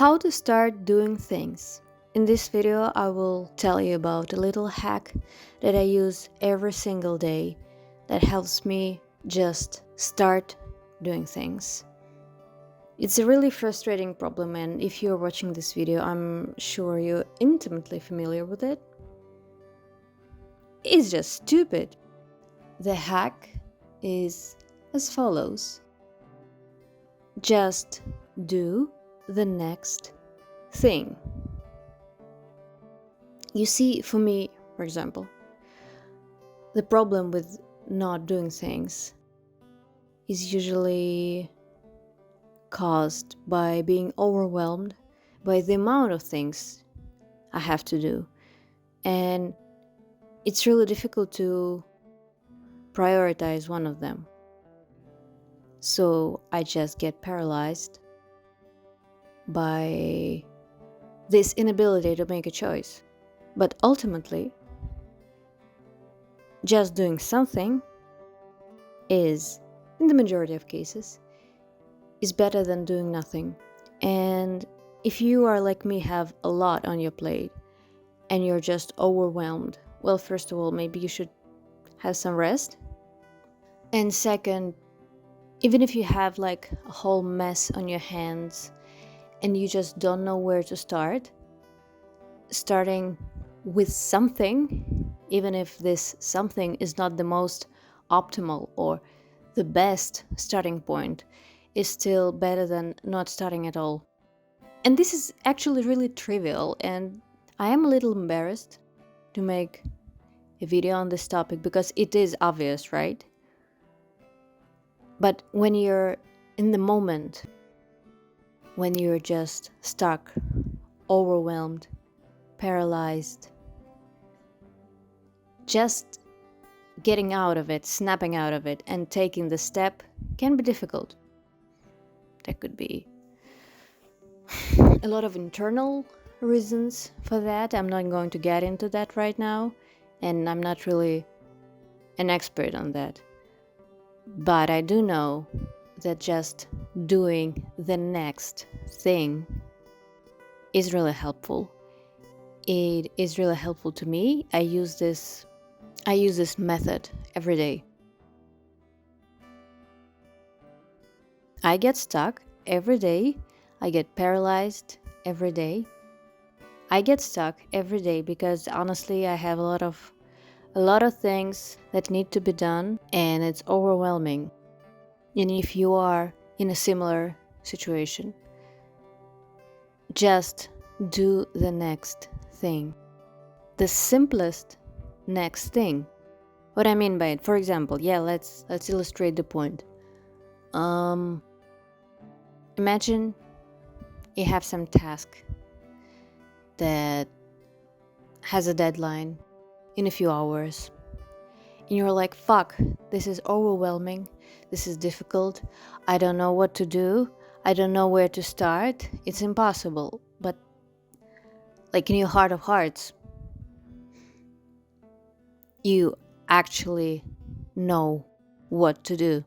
How to start doing things. In this video, I will tell you about a little hack that I use every single day that helps me just start doing things. It's a really frustrating problem, and if you're watching this video, I'm sure you're intimately familiar with it. It's just stupid. The hack is as follows. Just do the next thing. You see, for me, for example, the problem with not doing things is usually caused by being overwhelmed by the amount of things I have to do. And it's really difficult to prioritize one of them. So I just get paralyzed by this inability to make a choice. But ultimately, just doing something is, in the majority of cases, is better than doing nothing. And if you are like me, have a lot on your plate and you're just overwhelmed, well, first of all, maybe you should have some rest. And second, even if you have like a whole mess on your hands and you just don't know where to start, starting with something, even if this something is not the most optimal or the best starting point, is still better than not starting at all. And this is actually really trivial, and I am a little embarrassed to make a video on this topic because it is obvious, right? But when you're in the moment, when you're just stuck, overwhelmed, paralyzed, just getting out of it, snapping out of it, and taking the step can be difficult. There could be a lot of internal reasons for that. I'm not going to get into that right now, and I'm not really an expert on that. But I do know that just doing the next thing is really helpful. It is really helpful to me. I use this method every day. I get stuck every day. I get paralyzed every day. I get stuck every day because honestly, I have a lot of things that need to be done, and it's overwhelming. And if you are in a similar situation, just do the next thing. The simplest next thing. What I mean by it, for example, let's illustrate the point. Imagine you have some task that has a deadline in a few hours, and you're like, fuck, this is overwhelming, this is difficult, I don't know what to do, I don't know where to start, it's impossible. But like in your heart of hearts, you actually know what to do.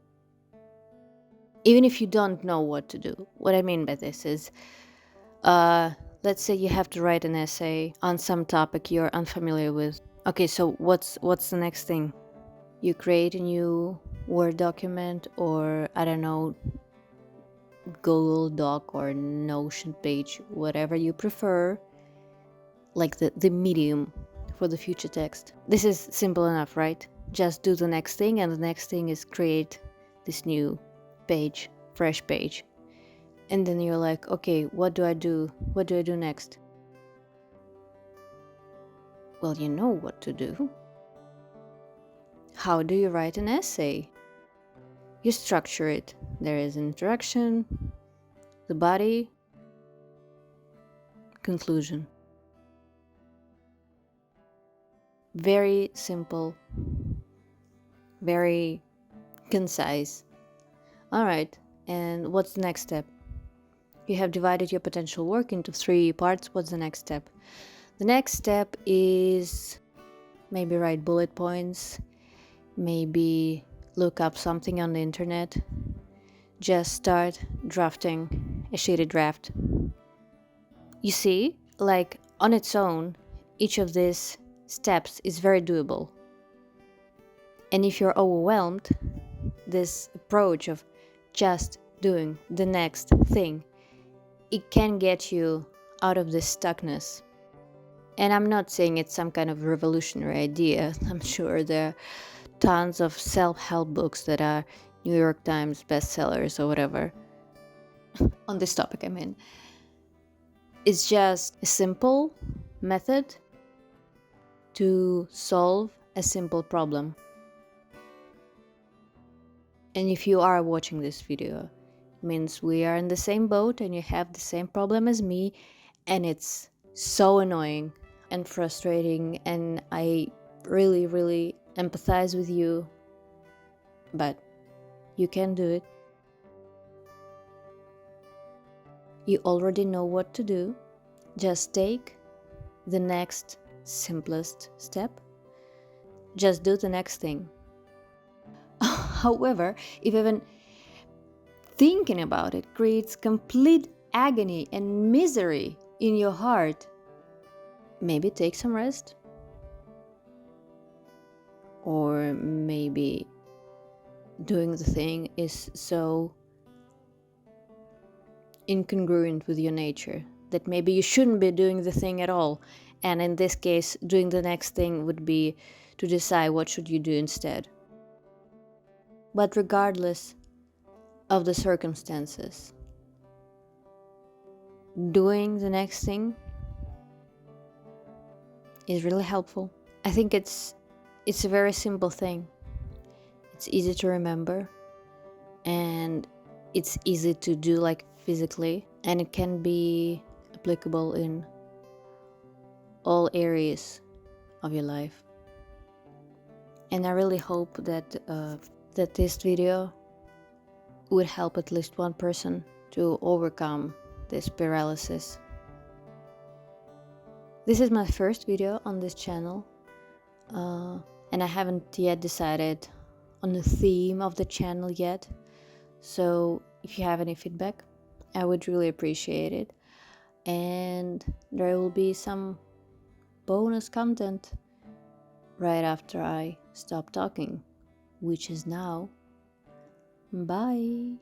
Even if you don't know what to do. What I mean by this is, let's say you have to write an essay on some topic you're unfamiliar with. Okay, so what's the next thing? You create a new Word document, or I don't know, Google Doc or Notion page, whatever you prefer, like the medium for the future text. This is simple enough, right? Just do the next thing, and the next thing is create this new page, fresh page. And then you're like, okay, what do I do? What do I do next? Well, you know what to do. How do you write an essay? You structure it. There is an introduction, the body, conclusion. Very simple, very concise. All right, and what's the next step? You have divided your potential work into 3 parts. What's the next step? The next step is maybe write bullet points, maybe look up something on the internet, just start drafting a shitty draft. You see, like on its own, each of these steps is very doable. And if you're overwhelmed, this approach of just doing the next thing, it can get you out of this stuckness. And I'm not saying it's some kind of revolutionary idea. I'm sure there are tons of self-help books that are New York Times bestsellers or whatever on this topic, I mean. It's just a simple method to solve a simple problem. And if you are watching this video, it means we are in the same boat and you have the same problem as me, and it's so annoying and frustrating, and I really, really empathize with you, but you can do it. You already know what to do. Just take the next simplest step. Just do the next thing. However, if even thinking about it creates complete agony and misery in your heart, maybe take some rest. Or maybe doing the thing is so incongruent with your nature that maybe you shouldn't be doing the thing at all. And in this case, doing the next thing would be to decide what should you do instead. But regardless of the circumstances, doing the next thing is really helpful. I think it's a very simple thing. It's easy to remember, and it's easy to do, like, physically, and it can be applicable in all areas of your life. And I really hope that that this video would help at least one person to overcome this paralysis. This is my first video on this channel, and I haven't yet decided on the theme of the channel yet. So if you have any feedback, I would really appreciate it. And there will be some bonus content right after I stop talking, which is now. Bye.